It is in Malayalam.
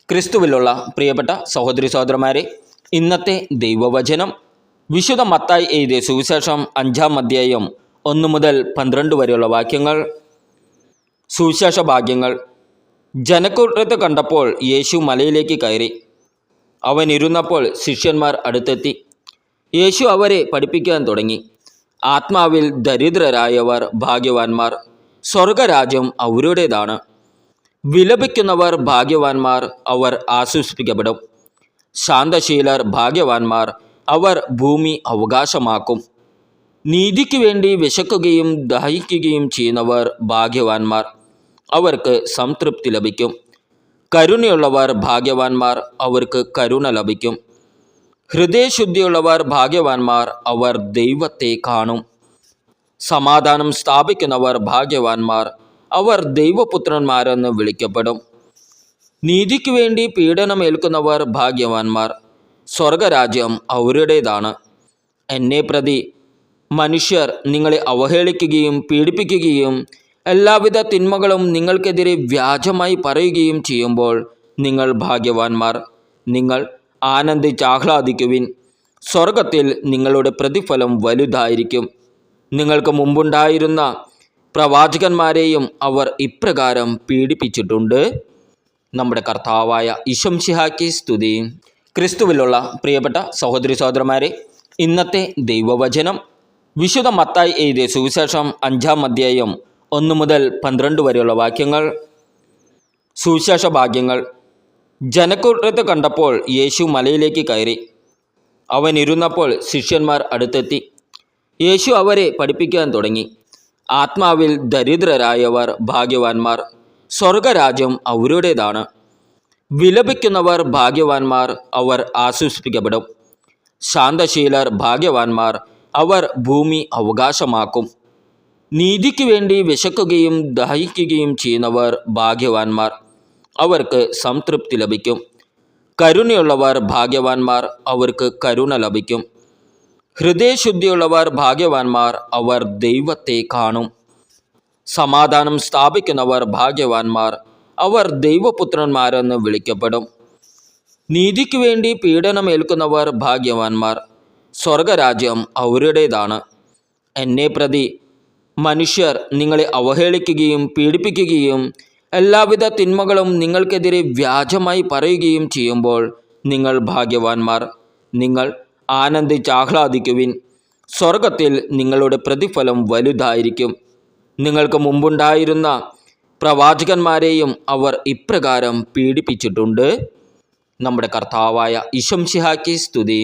ക്രിസ്തുവിലുള്ള പ്രിയപ്പെട്ട സഹോദരി സഹോദരന്മാരെ, ഇന്നത്തെ ദൈവവചനം വിശുദ്ധ മത്തായി എഴുതിയ സുവിശേഷം 5-ാം അധ്യായം 1 മുതൽ 12 വരെയുള്ള വാക്യങ്ങൾ. സുവിശേഷ ഭാഗ്യങ്ങൾ. ജനക്കൂട്ടത്തെ കണ്ടപ്പോൾ യേശു മലയിലേക്ക് കയറി. അവൻ ഇരുന്നപ്പോൾ ശിഷ്യന്മാർ അടുത്തെത്തി. യേശു അവരെ പഠിപ്പിക്കാൻ തുടങ്ങി. ആത്മാവിൽ ദരിദ്രരായവർ ഭാഗ്യവാന്മാർ, സ്വർഗരാജ്യം അവരുടേതാണ്. വിലപിക്കുന്നവർ ഭാഗ്യവാന്മാർ, അവർ ആശ്വസിപ്പിക്കപ്പെടും. ശാന്തശീലർ ഭാഗ്യവാന്മാർ, അവർ ഭൂമി അവകാശമാക്കും. നീതിക്ക് വേണ്ടി വിശക്കുകയും ദാഹിക്കുകയും ചെയ്യുന്നവർ ഭാഗ്യവാന്മാർ, അവർക്ക് സംതൃപ്തി ലഭിക്കും. കരുണയുള്ളവർ ഭാഗ്യവാന്മാർ, അവർക്ക് കരുണ ലഭിക്കും. ഹൃദയശുദ്ധിയുള്ളവർ ഭാഗ്യവാന്മാർ, അവർ ദൈവത്തെ കാണും. സമാധാനം സ്ഥാപിക്കുന്നവർ ഭാഗ്യവാന്മാർ, അവർ ദൈവപുത്രന്മാരെന്ന് വിളിക്കപ്പെടും. നീതിക്ക് വേണ്ടി പീഡനമേൽക്കുന്നവർ ഭാഗ്യവാന്മാർ, സ്വർഗരാജ്യം അവരുടേതാണ്. എന്നെ പ്രതി മനുഷ്യർ നിങ്ങളെ അവഹേളിക്കുകയും പീഡിപ്പിക്കുകയും എല്ലാവിധ തിന്മകളും നിങ്ങൾക്കെതിരെ വ്യാജമായി പറയുകയും ചെയ്യുമ്പോൾ നിങ്ങൾ ഭാഗ്യവാന്മാർ. നിങ്ങൾ ആനന്ദിച്ചാഹ്ലാദിക്കുവിൻ, സ്വർഗത്തിൽ നിങ്ങളുടെ പ്രതിഫലം വലുതായിരിക്കും. നിങ്ങൾക്ക് മുമ്പുണ്ടായിരുന്ന പ്രവാചകന്മാരെയും അവർ ഇപ്രകാരം പീഡിപ്പിച്ചിട്ടുണ്ട്. നമ്മുടെ കർത്താവായ ഈശോമിശിഹായ്ക്ക് സ്തുതി. ക്രിസ്തുവിലുള്ള പ്രിയപ്പെട്ട സഹോദരി സഹോദരന്മാരെ, ഇന്നത്തെ ദൈവവചനം വിശുദ്ധ മത്തായി എഴുതിയ സുവിശേഷം 5-ാം അധ്യായം 1 മുതൽ 12 വരെയുള്ള വാക്യങ്ങൾ. സുവിശേഷ ഭാഗ്യങ്ങൾ. ജനക്കൂട്ടത്തെ കണ്ടപ്പോൾ യേശു മലയിലേക്ക് കയറി. അവൻ ഇരുന്നപ്പോൾ ശിഷ്യന്മാർ അടുത്തെത്തി. യേശു അവരെ പഠിപ്പിക്കാൻ തുടങ്ങി. ആത്മാവിൽ ദരിദ്രരായവർ ഭാഗ്യവാന്മാർ, സ്വർഗരാജ്യം അവരുടേതാണ്. വിലപിക്കുന്നവർ ഭാഗ്യവാന്മാർ, അവർ ആശ്വസിപ്പിക്കപ്പെടും. ശാന്തശീലർ ഭാഗ്യവാന്മാർ, അവർ ഭൂമി അവകാശമാക്കും. നീതിക്ക് വേണ്ടി വിശക്കുകയും ദാഹിക്കുകയും ചെയ്യുന്നവർ ഭാഗ്യവാന്മാർ, അവർക്ക് സംതൃപ്തി ലഭിക്കും. കരുണയുള്ളവർ ഭാഗ്യവാന്മാർ, അവർക്ക് കരുണ ലഭിക്കും. ഹൃദയശുദ്ധിയുള്ളവർ ഭാഗ്യവാന്മാർ, അവർ ദൈവത്തെ കാണും. സമാധാനം സ്ഥാപിക്കുന്നവർ ഭാഗ്യവാന്മാർ, അവർ ദൈവപുത്രന്മാരെന്ന് വിളിക്കപ്പെടും. നീതിക്ക് വേണ്ടി പീഡനമേൽക്കുന്നവർ ഭാഗ്യവാന്മാർ, സ്വർഗരാജ്യം അവരുടേതാണ്. എന്നെ പ്രതി മനുഷ്യർ നിങ്ങളെ അവഹേളിക്കുകയും പീഡിപ്പിക്കുകയും എല്ലാവിധ തിന്മകളും നിങ്ങൾക്കെതിരെ വ്യാജമായി പറയുകയും ചെയ്യുമ്പോൾ നിങ്ങൾ ഭാഗ്യവാന്മാർ. നിങ്ങൾ ആനന്ദിച്ചാഹ്ലാദിക്കുവിൻ, സ്വർഗത്തിൽ നിങ്ങളുടെ പ്രതിഫലം വലുതായിരിക്കും. നിങ്ങൾക്ക് മുമ്പുണ്ടായിരുന്ന പ്രവാചകന്മാരെയും അവർ ഇപ്രകാരം പീഡിപ്പിച്ചിട്ടുണ്ട്. നമ്മുടെ കർത്താവായ ഈശോമിശിഹായ്ക്ക് സ്തുതി.